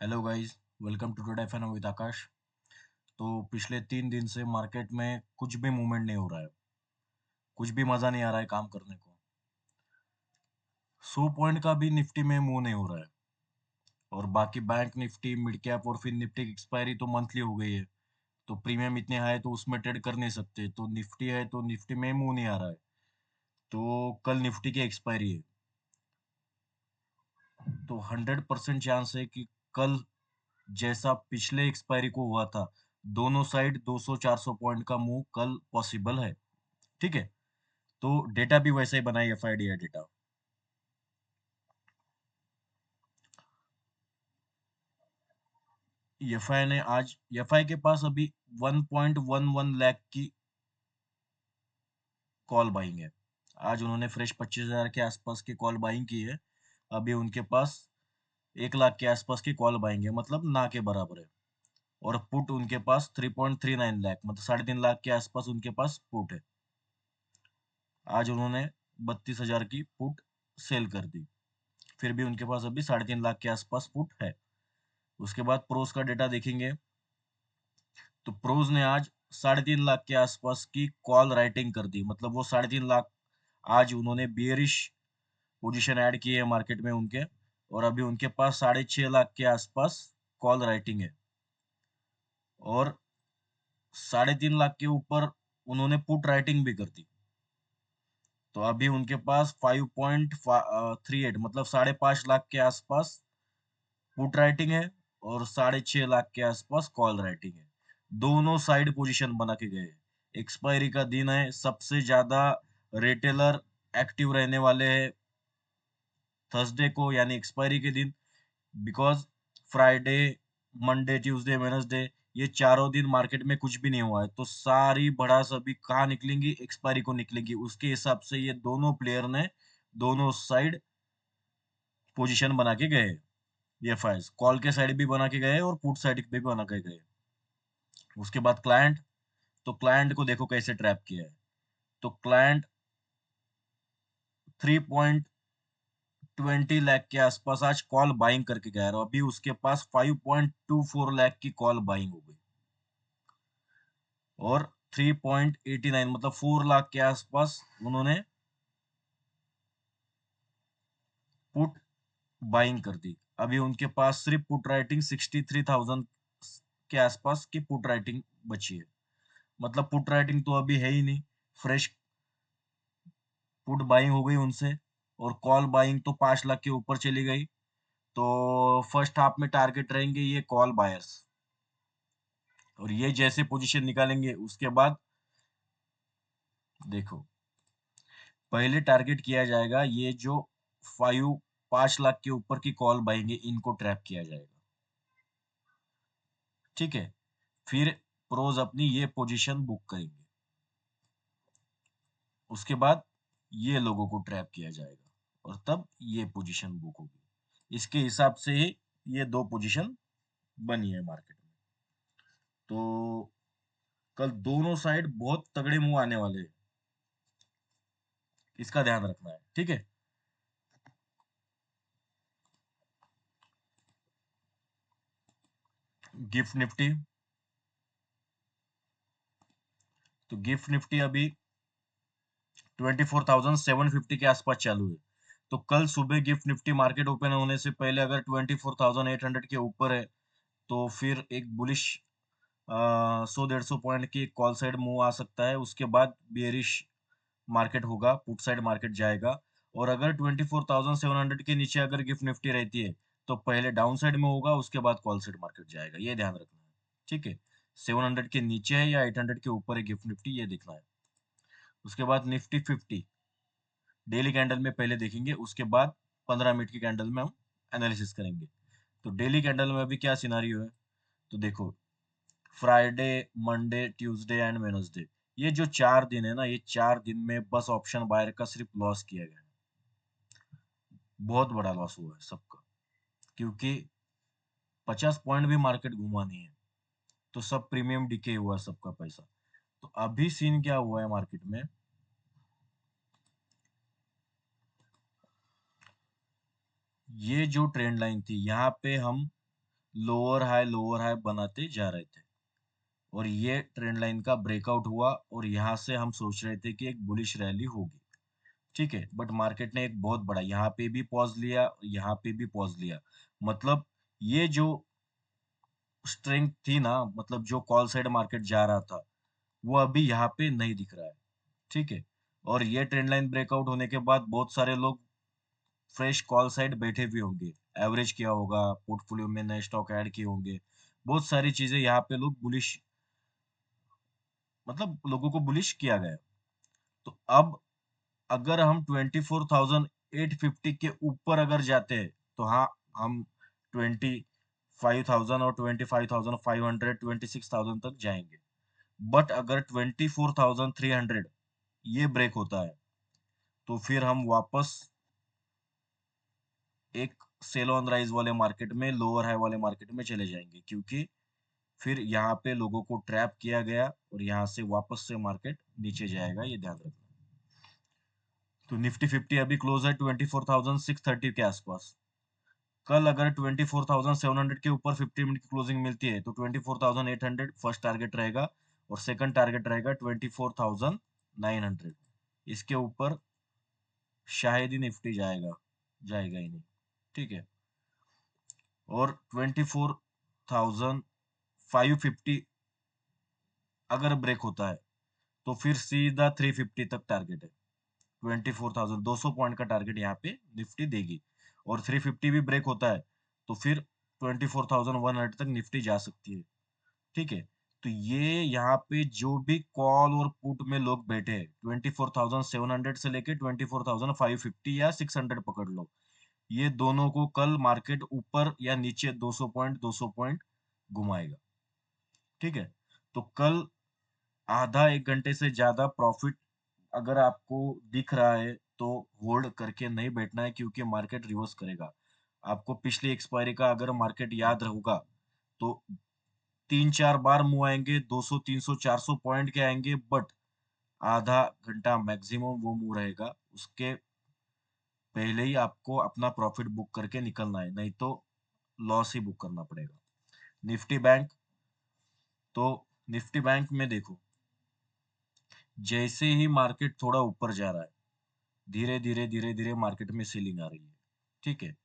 Hello guys, welcome to today FN with Akash. तो पिछले 3 दिन से मार्केट में कुछ भी मूवमेंट नहीं हो रहा है। कुछ भी मजा नहीं आ रहा है काम करने को। 100 पॉइंट का भी निफ्टी में मूव नहीं हो रहा है। और बाकी बैंक निफ्टी, मिड कैप और फिर निफ्टी की एक्सपायरी तो मंथली हो गई है। तो प्रीमियम इतने हाई है तो उसमें ट्रेड कर नहीं सकते। तो निफ्टी है तो निफ्टी में मूव नहीं आ रहा है। तो कल निफ्टी की एक्सपायरी है। तो 100% चांस है कि कल जैसा पिछले एक्सपायरी को हुआ था, दोनों साइड 200-400 पॉइंट का मूव कल पॉसिबल है। ठीक है। तो डेटा भी वैसा ही बनाई, एफआईडी डेटा। एफआई ने आज, एफआई के पास अभी 1.11 लाख की कॉल बाइंग है। आज उन्होंने फ्रेश 25,000 के आसपास की कॉल बाइंग की है। अभी उनके पास 1 लाख के आसपास की कॉल बाइंग है, मतलब ना के बराबर है। और पुट उनके पास 3.39 लाख, मतलब 3.5 लाख के आसपास उनके पास पुट है। आज उन्होंने 32,000 की पुट सेल कर दी। फिर भी उनके पास अभी 3.5 लाख के आसपास पुट है। उसके बाद प्रोस का डेटा देखेंगे तो प्रोज ने आज 3.5 लाख के आसपास की कॉल राइटिंग कर दी, मतलब वो 3.5 लाख आज उन्होंने बियरिश पोजीशन ऐड की है मार्केट में उनके। और अभी उनके पास 6.5 लाख के आसपास कॉल राइटिंग है। और 3.5 लाख के ऊपर उन्होंने पुट राइटिंग भी कर दी। तो अभी उनके पास 5.38, मतलब 5.5 लाख के आसपास पुट राइटिंग है। और 6.5 लाख के आसपास कॉल राइटिंग है। दोनों साइड पोजीशन बना के गए। एक्सपायरी का दिन है, सबसे ज्यादा रिटेलर एक्टिव रहने वाले हैं थर्सडे को, यानी एक्सपायरी के दिन। Because Friday, Monday, Tuesday, Wednesday, ये चारों दिन मार्केट में कुछ भी नहीं हुआ है, तो सारी भड़ास अभी कहाँ निकलेंगी? एक्सपायरी को निकलेंगी। उसके हिसाब से ये दोनों प्लेयर ने दोनों साइड पोजीशन बना के गए। ये फाइल्स कॉल के साइड भी बना के गए और पुट साइड पे भी बना के गए। उसके बाद क्लाइंट, तो क्लाइंट को देखो कैसे ट्रैप किया है। तो क्लाइंट 3.20 लाख के आसपास आज कॉल बाइंग करके गया और अभी उसके पास 5.24 लाख की कॉल बाइंग हो गई। और 3.89, मतलब 4 लाख के आसपास उन्होंने पुट बाइंग कर दी। अभी उनके पास सिर्फ पुट राइटिंग 63,000 के आसपास की पुट राइटिंग बची है। मतलब पुट राइटिंग तो अभी है ही नहीं। फ्रेश पुट बाइंग हो गई उनसे। और कॉल बाइंग तो 5 लाख के ऊपर चली गई। तो फर्स्ट हाफ में टारगेट रहेंगे ये कॉल बायर्स। और ये जैसे पोजीशन निकालेंगे उसके बाद देखो, पहले टारगेट किया जाएगा ये जो 5 लाख के ऊपर की कॉल बाइंग है, इनको ट्रैप किया जाएगा। ठीक है। फिर प्रोज अपनी ये पोजीशन बुक करेंगे। उसके बाद ये लोगों को ट्रैप किया जाएगा और तब ये पोजीशन बुक होगी। इसके हिसाब से ही ये दो पोजीशन बनी है मार्केट में। तो कल दोनों साइड बहुत तगड़े मुंह आने वाले हैं। इसका ध्यान रखना है। ठीक है। गिफ्ट निफ्टी, तो गिफ्ट निफ्टी अभी 24,750 के आसपास चालू है। तो कल सुबह गिफ्ट निफ्टी मार्केट ओपन होने से पहले अगर 24,800 के ऊपर है तो फिर एक बुलिश 100-150 पॉइंट की कॉल साइड मूव आ सकता है। उसके बाद बेरिश मार्केट होगा, पुट साइड मार्केट जाएगा। और अगर 24,700 के नीचे अगर गिफ्ट निफ्टी रहती है तो पहले डाउन साइड में होगा, उसके बाद कॉल साइड मार्केट जाएगा। ये ध्यान रखना है। ठीक है। 700 के नीचे है या 800 के ऊपर है गिफ्ट निफ्टी, ये देखना है। उसके बाद निफ्टी 50 डेली कैंडल में पहले देखेंगे, उसके बाद 15 मिनट की कैंडल में हम एनालिसिस करेंगे। तो डेली कैंडल में अभी क्या सिनारियो है? तो देखो, Friday, Monday, Tuesday and Wednesday, ये जो 4 दिन है ना, ये 4 दिन में बस ऑप्शन बायर का सिर्फ लॉस किया गया है। बहुत बड़ा लॉस हुआ है सबका। क्योंकि 50 पॉइंट भी मार्केट घुमा नहीं है। तो सब प्रीमियम डिके हुआ है सबका पैसा। तो अभी सीन क्या हुआ है मार्केट में? ये जो ट्रेंड लाइन थी, यहाँ पे हम लोअर हाई बनाते जा रहे थे और ये ट्रेंड लाइन का ब्रेकआउट हुआ और यहाँ से हम सोच रहे थे कि एक बुलिश रैली होगी। ठीक है, बट मार्केट ने एक बहुत बड़ा यहाँ पे भी पॉज लिया, यहाँ पे भी पॉज लिया। मतलब ये जो स्ट्रेंथ थी ना, मतलब जो कॉल साइड मार्केट जा रहा था, वो अभी यहाँ पे नहीं दिख रहा है। ठीक है, और ये ट्रेंड लाइन ब्रेकआउट होने के बाद बहुत सारे लोग फ्रेश कॉल साइड बैठे भी होंगे, एवरेज किया होगा, पोर्टफोलियो में नए स्टॉक ऐड किए होंगे, बहुत सारी चीजें यहाँ पे लोग बुलिश, मतलब लोगों को बुलिश किया गया। तो अब अगर हम 24,850 के ऊपर अगर जाते हैं तो हाँ, हम 25,000 और 25,500, 26,000 तक जाएंगे। बट अगर 24,300 ये ब्रेक होता है तो फिर हम वापस एक सेल ऑन राइज वाले मार्केट में, लोअर हाई वाले मार्केट में चले जाएंगे, क्योंकि फिर यहाँ पे लोगों को ट्रैप किया गया और यहाँ से वापस से मार्केट नीचे जाएगा, ये ध्यान रखना। तो निफ्टी 50 अभी क्लोज है 24,630 के आसपास। कल अगर 24,700 के ऊपर 50 मिनट की क्लोजिंग मिलती है तो 24,800 फर्स्ट टारगेट रहेगा और सेकंड टारगेट रहेगा 24,900। इसके ऊपर शायद ही निफ्टी जाएगा, जाएगा ही नहीं। ठीक है, और 24,550 अगर ब्रेक होता है तो फिर सीधा 350 तक टारगेट है। 24,000 200 पॉइंट का टारगेट यहाँ पे निफ्टी देगी, और 350 भी ब्रेक होता है तो फिर 24,100 तक निफ्टी जा सकती है। ठीक है, तो ये यहाँ पे जो भी कॉल और पुट में लोग बैठे हैं, 24,700 से लेके 24,550 या 600 पकड़ लो, ये दोनों को कल मार्केट ऊपर या नीचे 200 पॉइंट घुमाएगा। ठीक है, तो कल आधा एक घंटे से ज्यादा प्रॉफिट अगर आपको दिख रहा है तो होल्ड करके नहीं बैठना है, क्योंकि मार्केट रिवर्स करेगा। आपको पिछली एक्सपायरी का अगर मार्केट याद होगा तो 3-4 बार मुंह आएंगे, 200 300 400 पॉइंट के आएंगे, बट आधा घंटा मैक्सिमम वो मुंह रहेगा। उसके पहले ही आपको अपना प्रॉफिट बुक करके निकलना है, नहीं तो लॉस ही बुक करना पड़ेगा। निफ्टी बैंक, तो निफ्टी बैंक में देखो, जैसे ही मार्केट थोड़ा ऊपर जा रहा है, धीरे धीरे धीरे धीरे मार्केट में सेलिंग आ रही है। ठीक है,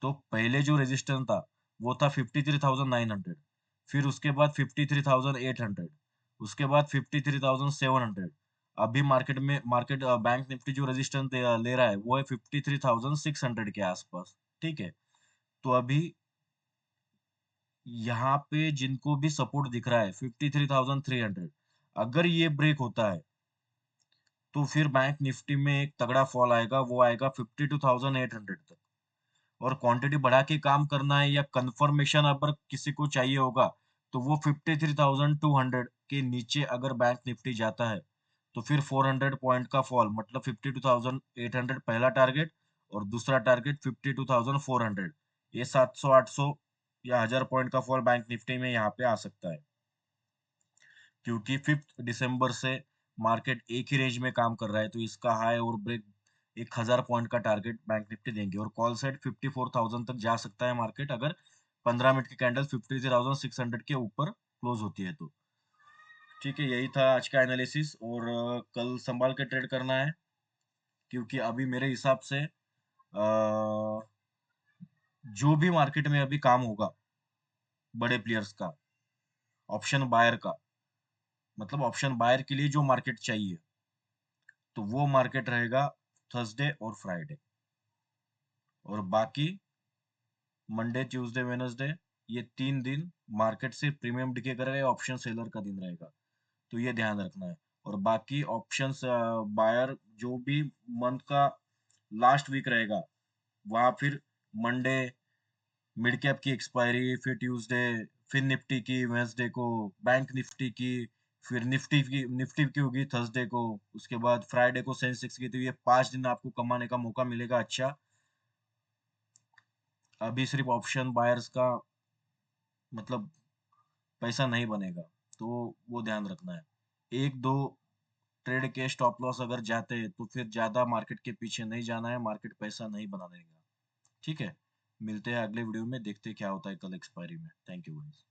तो पहले जो रेजिस्टेंस था वो था 53,900, फिर उसके बाद 53,800, उसके बाद 53,700। अभी मार्केट बैंक निफ्टी जो रेजिस्टेंस ले रहा है वो है 53,600 के आसपास। ठीक है, तो अभी यहाँ पे जिनको भी सपोर्ट दिख रहा है 53,300, अगर ये ब्रेक होता है तो फिर बैंक निफ्टी में एक तगड़ा फॉल आएगा, वो आएगा 52,800 तक। और क्वांटिटी बढ़ा के काम करना है या कंफर्मेशन अगर किसी को चाहिए होगा तो वो 53,200 के नीचे अगर बैंक निफ्टी जाता है तो फिर 400 पॉइंट का फॉल, मतलब 52,800 पहला टारगेट और दूसरा टारगेट 52,400। ये 700 800 या 1000 पॉइंट का फॉल बैंक निफ्टी में यहाँ पे आ सकता है, क्योंकि 5 दिसंबर से मार्केट एक ही रेंज में काम कर रहा है, तो इसका हाई और ब्रेक 1,000 पॉइंट का टारगेट बैंक निफ्टी देंगे और कॉल साइड 54,000 तक जा सकता है मार्केट, अगर 15 मिनट की कैंडल 53,600 के ऊपर क्लोज होती है तो। ठीक है, यही था आज का एनालिसिस, और कल संभाल के ट्रेड करना है, क्योंकि अभी मेरे हिसाब से जो भी मार्केट में अभी काम होगा बड़े प्लेयर्स का, ऑप्शन बायर का, मतलब ऑप्शन बायर के लिए जो मार्केट चाहिए, तो वो मार्केट रहेगा थर्सडे और फ्राइडे, और बाकी मंडे ट्यूसडे वेनसडे, ये 3 दिन मार्केट से प्रीमियम डिके करेगा, ऑप्शन सेलर का दिन रहेगा, तो ये ध्यान रखना है। और बाकी ऑप्शंस बायर जो भी मंथ का लास्ट वीक रहेगा, वहां फिर मंडे मिड कैप की एक्सपायरी, फिर ट्यूसडे, फिर निफ्टी की वेंसडे को, बैंक निफ्टी की, फिर निफ्टी की होगी थर्सडे को, उसके बाद फ्राइडे को सेंसेक्स की। तो ये 5 दिन आपको कमाने का मौका मिलेगा अच्छा। अभी सिर्फ ऑप्शन बायर्स का मतलब पैसा नहीं बनेगा, तो वो ध्यान रखना है। एक दो ट्रेड के स्टॉप लॉस अगर जाते हैं तो फिर ज्यादा मार्केट के पीछे नहीं जाना है, मार्केट पैसा नहीं बना देगा। ठीक है, मिलते हैं अगले वीडियो में, देखते हैं क्या होता है कल एक्सपायरी में। Thank you guys.